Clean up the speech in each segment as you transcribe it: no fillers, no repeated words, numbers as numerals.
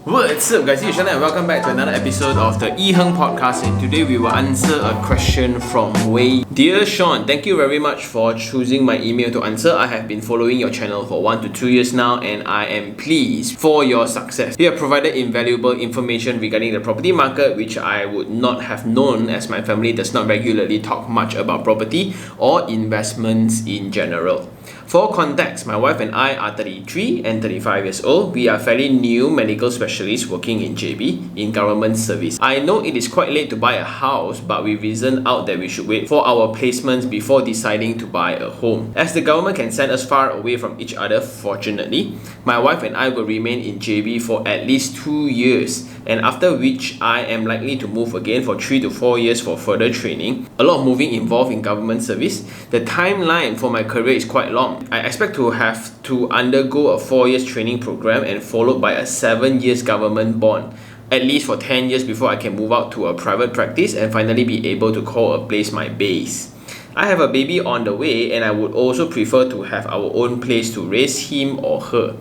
What's up guys, it's Shanna and welcome back to another episode of the iherng podcast, and today we will answer a question from Wei. Dear Sean, thank you very much for choosing my email to answer. I have been following your channel for 1 to 2 years now and I am pleased for your success. You have provided invaluable information regarding the property market which I would not have known as my family does not regularly talk much about property or investments in general. For context, my wife and I are 33 and 35 years old. We are fairly new medical specialists working in JB in government service. I know it is quite late to buy a house, but we reasoned out that we should wait for our placements before deciding to buy a home. As the government can send us far away from each other, fortunately, my wife and I will remain in JB for at least 2 years, and after which I am likely to move again for 3 to 4 years for further training. A lot of moving involved in government service. The timeline for my career is quite long. I expect to have to undergo a 4 years training program and followed by a 7 years government bond, at least for 10 years before I can move out to a private practice and finally be able to call a place my base. I have a baby on the way and I would also prefer to have our own place to raise him or her.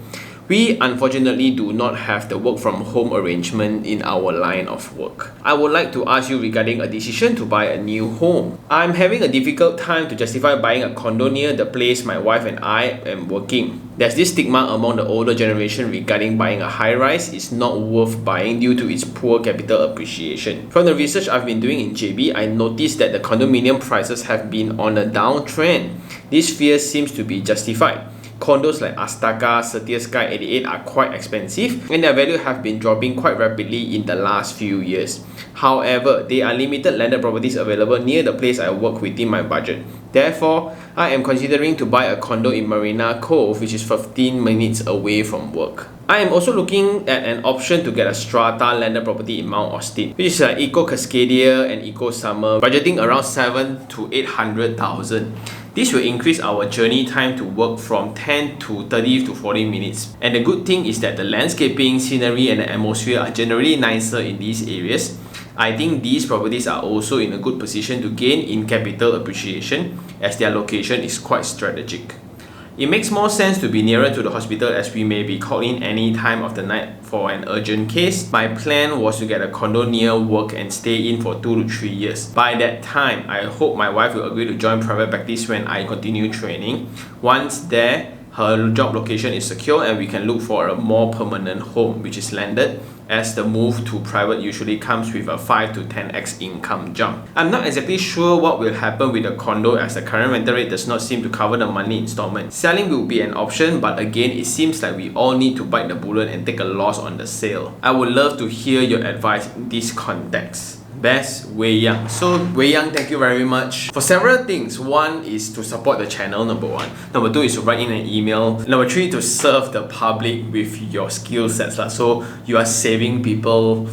We unfortunately do not have the work from home arrangement in our line of work. I would like to ask you regarding a decision to buy a new home. I'm having a difficult time to justify buying a condo near the place my wife and I am working. There's this stigma among the older generation regarding buying a high-rise is not worth buying due to its poor capital appreciation. From the research I've been doing in JB, I noticed that the condominium prices have been on a downtrend. This fear seems to be justified. Condos like Astaka, Setia Sky 88 are quite expensive and their value have been dropping quite rapidly in the last few years. However, there are limited landed properties available near the place I work within my budget. Therefore, I am considering to buy a condo in Marina Cove, which is 15 minutes away from work. I am also looking at an option to get a strata landed property in Mount Austin, which is like Eco Cascadia and Eco Summer, budgeting around 7 to 800,000. This will increase our journey time to work from 10 to 30 to 40 minutes. And the good thing is that the landscaping, scenery and the atmosphere are generally nicer in these areas. I think these properties are also in a good position to gain in capital appreciation as their location is quite strategic. It makes more sense to be nearer to the hospital as we may be called in any time of the night for an urgent case. My plan was to get a condo near work and stay in for 2 to 3 years. By that time, I hope my wife will agree to join private practice when I continue training. Once there, her job location is secure and we can look for a more permanent home which is landed, as the move to private usually comes with a 5 to 10x income jump. I'm not exactly sure what will happen with the condo as the current rental rate does not seem to cover the monthly installment. Selling will be an option, but again it seems like we all need to bite the bullet and take a loss on the sale. I would love to hear your advice in this context. Best, Wei Yang. So Wei Yang, thank you very much for several things. One is to support the channel, number 1. Number 2 is to write in an email. Number 3, to serve the public with your skill sets. So you are saving people.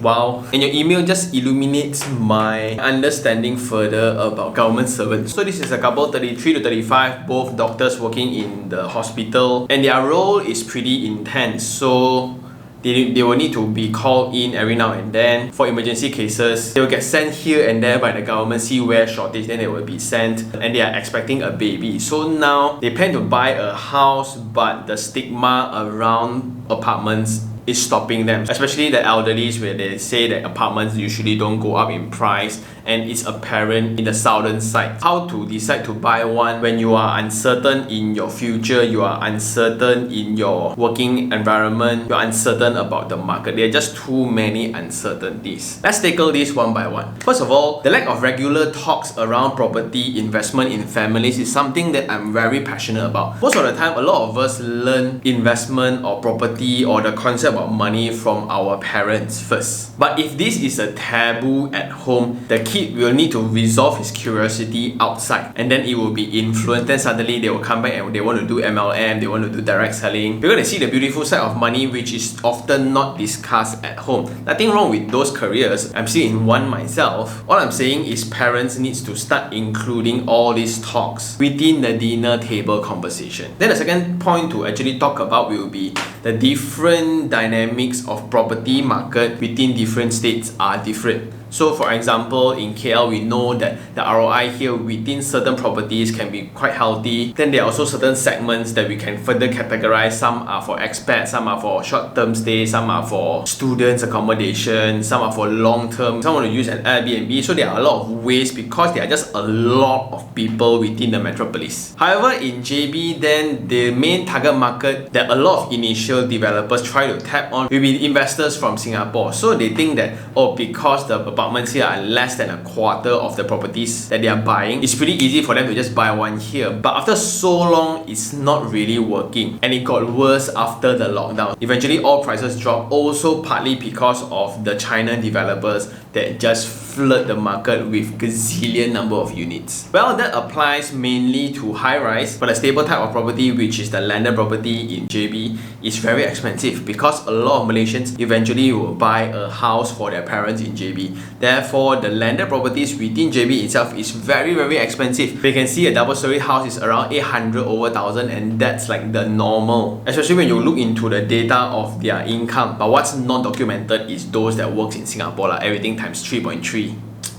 Wow. And your email just illuminates my understanding further about government servants. So this is a couple 33 to 35, both doctors working in the hospital, and their role is pretty intense. So they will need to be called in every now and then for emergency cases. They will get sent here and there by the government, see where shortage, then they will be sent, and they are expecting a baby. So now they plan to buy a house, but the stigma around apartments is stopping them, especially the elderlies, where they say that apartments usually don't go up in price and it's apparent in the southern side. How to decide to buy one when you are uncertain in your future, you are uncertain in your working environment, you are uncertain about the market. There are just too many uncertainties. Let's tackle this one by one. First of all, the lack of regular talks around property investment in families is something that I'm very passionate about. Most of the time, a lot of us learn investment or property or the concept of money from our parents first. But if this is a taboo at home, the kid will need to resolve his curiosity outside, and then it will be influenced. Then suddenly they will come back and they want to do MLM, they want to do direct selling. We're going to see the beautiful side of money which is often not discussed at home. Nothing wrong with those careers. I'm still in one myself. All I'm saying is parents needs to start including all these talks within the dinner table conversation. Then the second point to actually talk about will be the different dynamics of property market within different states are different. So for example, in KL, we know that the ROI here within certain properties can be quite healthy. Then there are also certain segments that we can further categorize. Some are for expats, some are for short-term stay, some are for students accommodation, some are for long-term, some want to use an Airbnb. So there are a lot of ways because there are just a lot of people within the metropolis. However, in JB, then the main target market that a lot of initial developers try to tap on will be investors from Singapore. So they think that, oh, because the apartments here are less than a quarter of the properties that they are buying, it's pretty easy for them to just buy one here. But after so long, it's not really working, and it got worse after the lockdown. Eventually, all prices dropped, also partly because of the China developers that just flood the market with gazillion number of units. Well, that applies mainly to high-rise, but a stable type of property, which is the landed property in JB, is very expensive because a lot of Malaysians eventually will buy a house for their parents in JB. Therefore, the landed properties within JB itself is very, very expensive. You can see a double-story house is around 800 over 1,000, and that's like the normal, especially when you look into the data of their income. But what's not documented is those that works in Singapore, like everything times 3.3.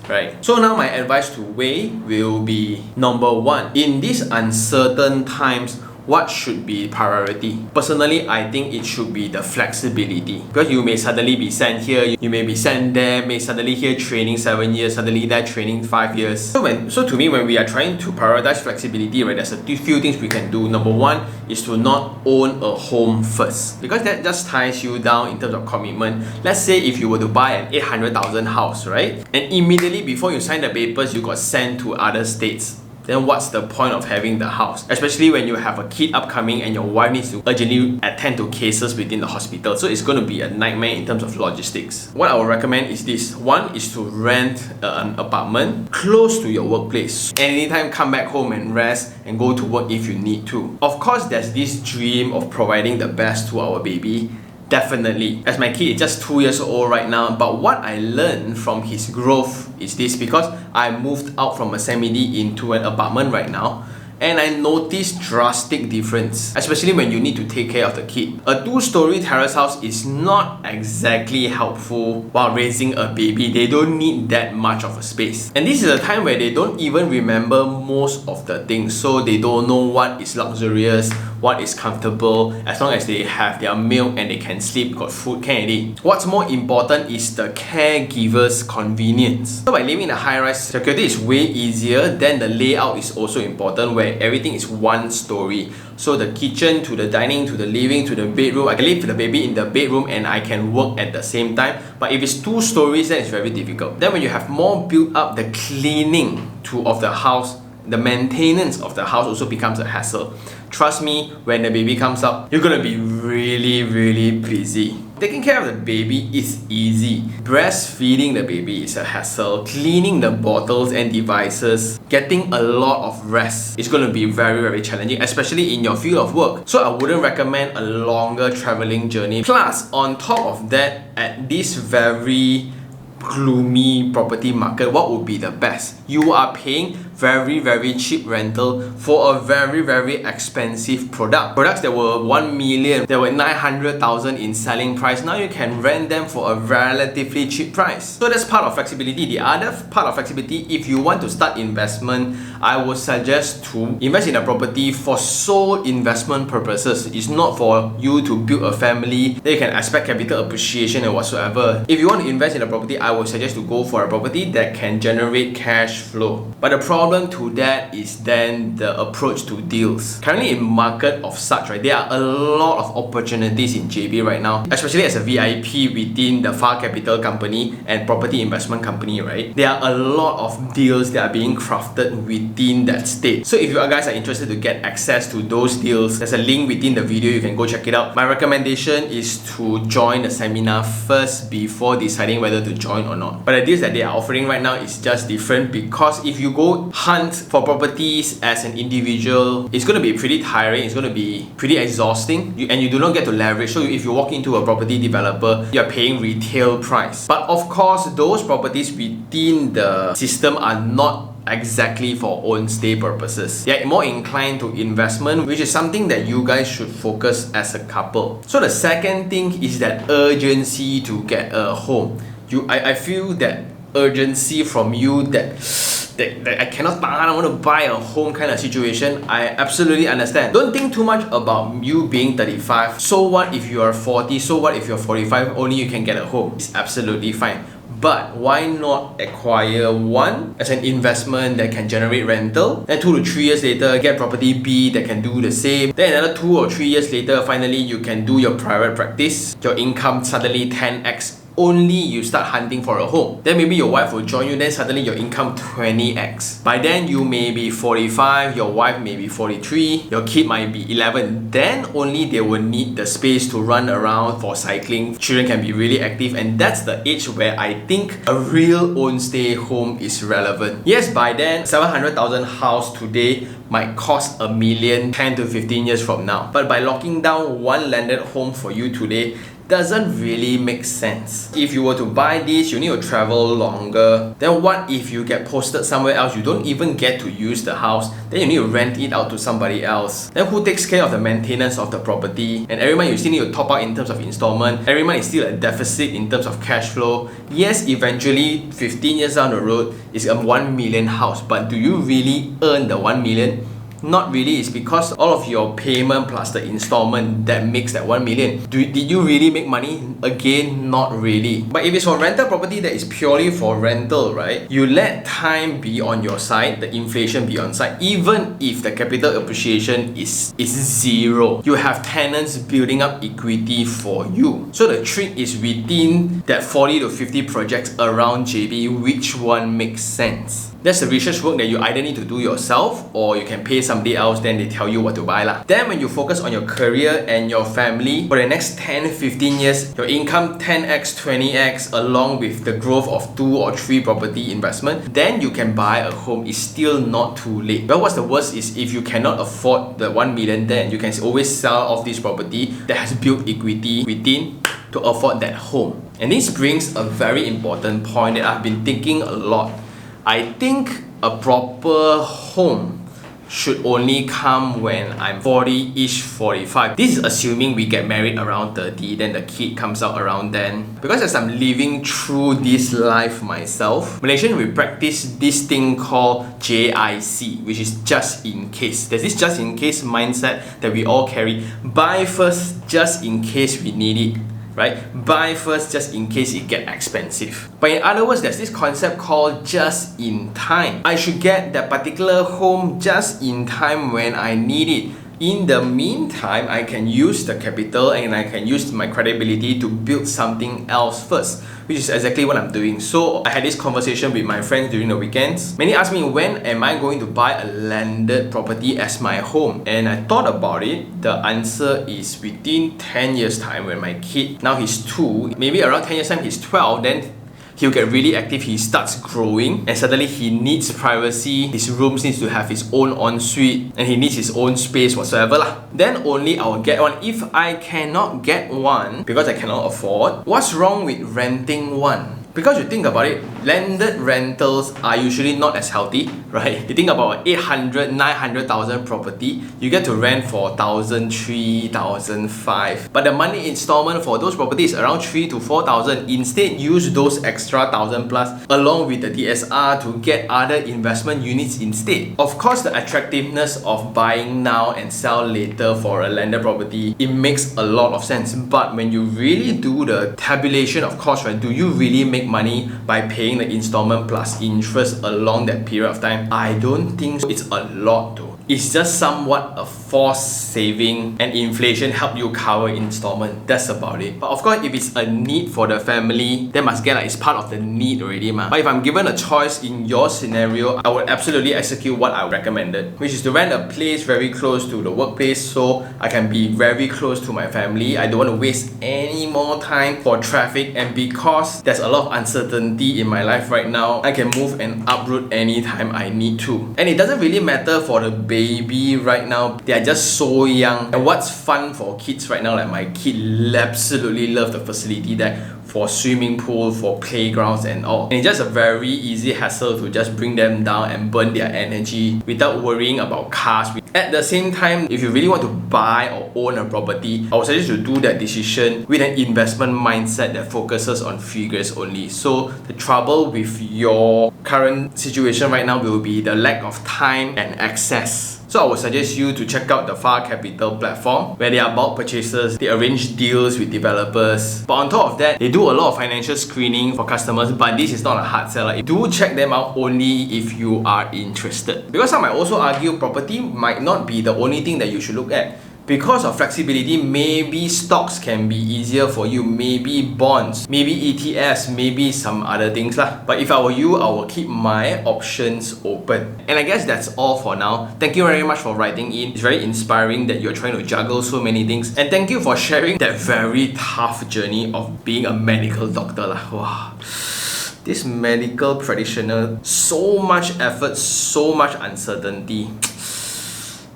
Right. So now my advice to Wei will be number 1. In these uncertain times, what should be priority? Personally, I think it should be the flexibility, because you may suddenly be sent here, you may be sent there, may suddenly here training 7 years, suddenly there training 5 years. So to me, when we are trying to prioritize flexibility, right, there's a few things we can do. Number 1 is to not own a home first, because that just ties you down in terms of commitment. Let's say if you were to buy an 800,000 house, right, and immediately before you sign the papers, you got sent to other states. Then what's the point of having the house? Especially when you have a kid upcoming and your wife needs to urgently attend to cases within the hospital. So it's going to be a nightmare in terms of logistics. What I would recommend is this. 1 is to rent an apartment close to your workplace. Anytime come back home and rest and go to work if you need to. Of course, there's this dream of providing the best to our baby. Definitely. As my kid is just 2 years old right now, but what I learned from his growth is this, because I moved out from a semi-D into an apartment right now, and I noticed drastic difference, especially when you need to take care of the kid. A 2-story terrace house is not exactly helpful while raising a baby. They don't need that much of a space. And this is a time where they don't even remember most of the things, so they don't know what is luxurious, what is comfortable. As long as they have their milk and they can sleep, got food, can eat. What's more important is the caregiver's convenience. So by living in a high-rise, security is way easier. Then the layout is also important, where everything is 1 story. So the kitchen to the dining to the living to the bedroom, I can leave the baby in the bedroom and I can work at the same time. But if it's 2 stories, then it's very difficult. Then when you have more built up, the cleaning of the house, the maintenance of the house also becomes a hassle. Trust me, when the baby comes up, you're gonna be really busy. Taking care of the baby is easy. Breastfeeding the baby is a hassle. Cleaning the bottles and devices, getting a lot of rest is going to be very challenging, especially in your field of work. So I wouldn't recommend a longer traveling journey. Plus, on top of that, at this very gloomy property market, what would be the best? You are paying very cheap rental for a very expensive product. Products that were 1 million, that were 900,000 in selling price, now you can rent them for a relatively cheap price. So that's part of flexibility. The other part of flexibility, if you want to start investment, I would suggest to invest in a property for sole investment purposes. It's not for you to build a family, then you can expect capital appreciation and whatsoever. If you want to invest in a property, I would suggest to go for a property that can generate cash flow. But the problem to that is then the approach to deals. Currently in market of such, right, there are a lot of opportunities in JB right now, especially as a VIP within the Far Capital company and property investment company, right? There are a lot of deals that are being crafted within that state. So if you guys are interested to get access to those deals, there's a link within the video, you can go check it out. My recommendation is to join the seminar first before deciding whether to join or not. But the deals that they are offering right now is just different, because if you go hunt for properties as an individual, it's going to be pretty tiring, it's going to be pretty exhausting, and you do not get to leverage. So if you walk into a property developer, you're paying retail price. But of course, those properties within the system are not exactly for own stay purposes. They're more inclined to investment, which is something that you guys should focus as a couple. So the second thing is that urgency to get a home. I feel that urgency from you that I cannot tahan, I want to buy a home kind of situation, I absolutely understand. Don't think too much about you being 35. So what if you are 40? So what if you're 45? Only you can get a home. It's absolutely fine. But why not acquire one as an investment that can generate rental? Then 2 to 3 years later, get property B that can do the same. Then another 2 or 3 years later, finally you can do your private practice. Your income suddenly 10x. Only you start hunting for a home. Then maybe your wife will join you, then suddenly your income 20x. By then you may be 45, your wife may be 43, your kid might be 11. Then only they will need the space to run around for cycling. Children can be really active, and that's the age where I think a real own stay home is relevant. Yes, by then 700,000 house today might cost $1 million 10 to 15 years from now. But by locking down one landed home for you today, doesn't really make sense. If you were to buy this, you need to travel longer. Then what if you get posted somewhere else, you don't even get to use the house, then you need to rent it out to somebody else. Then who takes care of the maintenance of the property? And every month you still need to top up in terms of installment. Every month is still a deficit in terms of cash flow. Yes, eventually 15 years down the road, it's a 1 million house, but do you really earn the 1 million? Not really. It's because all of your payment plus the installment that makes that 1 million. Did you really make money? Again, not really. But if it's for rental property that is purely for rental, right? You let time be on your side, the inflation be on side. Even if the capital appreciation is zero, you have tenants building up equity for you. So the trick is within that 40 to 50 projects around JB, which one makes sense? That's the research work that you either need to do yourself or you can pay somebody else, then they tell you what to buy lah. Then when you focus on your career and your family for the next 10-15 years, your income 10x, 20x along with the growth of 2 or 3 property investment, then you can buy a home. It's still not too late. But what's the worst is if you cannot afford the 1 million, then you can always sell off this property that has built equity within to afford that home. And this brings a very important point that I've been thinking a lot. I think a proper home should only come when I'm 40-ish, 45. This is assuming we get married around 30, then the kid comes out around then. Because as I'm living through this life myself, Malaysian, we practice this thing called JIC, which is just in case. There's this just in case mindset that we all carry. Buy first just in case we need it. Right? Buy first just in case it gets expensive. But in other words, there's this concept called just in time. I should get that particular home just in time when I need it. In the meantime, I can use the capital and I can use my credibility to build something else first, which is exactly what I'm doing. So I had this conversation with my friends during the weekends. Many asked me, when am I going to buy a landed property as my home? And I thought about it. The answer is within 10 years time, when my kid, now he's 2, maybe around 10 years time he's 12, then he'll get really active, he starts growing, and suddenly he needs privacy, his rooms needs to have his own ensuite, and he needs his own space whatsoever lah. Then only I'll get one. If I cannot get one because I cannot afford, what's wrong with renting one? Because you think about it, landed rentals are usually not as healthy, right? You think about 800, 900,000 property, you get to rent for 1,000, 3,000, 5. But the monthly installment for those properties is around 3 to 4,000. Instead, use those extra 1,000 plus along with the DSR to get other investment units instead. Of course, the attractiveness of buying now and sell later for a landed property, it makes a lot of sense. But when you really do the tabulation of cost, right, do you really make money by paying the installment plus interest along that period of time? I don't think so. It's a lot though. It's just somewhat a forced saving, and inflation help you cover installment. That's about it. But of course, if it's a need for the family, then must get like it's part of the need already ma. But if I'm given a choice in your scenario, I would absolutely execute what I recommended, which is to rent a place very close to the workplace so I can be very close to my family. I don't want to waste any more time for traffic, and because there's a lot of uncertainty in my life right now, I can move and uproot anytime I need to. And it doesn't really matter for the baby right now. They are just so young. And what's fun for kids right now, like my kid absolutely love the facility there for swimming pool, for playgrounds and all. And it's just a very easy hassle to just bring them down and burn their energy without worrying about cars, At the same time, if you really want to buy or own a property, I would suggest you do that decision with an investment mindset that focuses on figures only. So the trouble with your current situation right now will be the lack of time and access. So I would suggest you to check out the Far Capital platform, where they are bulk purchasers, they arrange deals with developers. But on top of that, they do a lot of financial screening for customers, but this is not a hard seller. Do check them out only if you are interested. Because some might also argue property might not be the only thing that you should look at. Because of flexibility, maybe stocks can be easier for you, maybe bonds, maybe ETFs, maybe some other things lah. But if I were you, I will keep my options open. And I guess that's all for now. Thank you very much for writing in. It's very inspiring that you're trying to juggle so many things. And thank you for sharing that very tough journey of being a medical doctor lah. Wow. This medical practitioner, so much effort, so much uncertainty.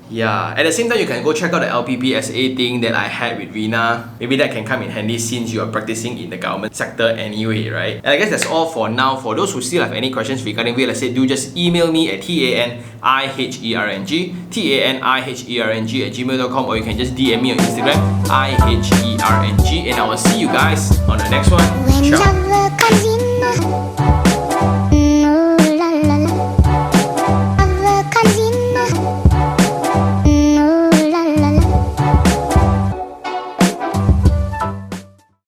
Yeah, at the same time, you can go check out the LPPSA thing that I had with Rina. Maybe that can come in handy since you are practicing in the government sector anyway, right? And I guess that's all for now. For those who still have any questions regarding real estate, do just email me at taniherng@gmail.com, or you can just DM me on Instagram, iherng, and I will see you guys on the next one. Ciao.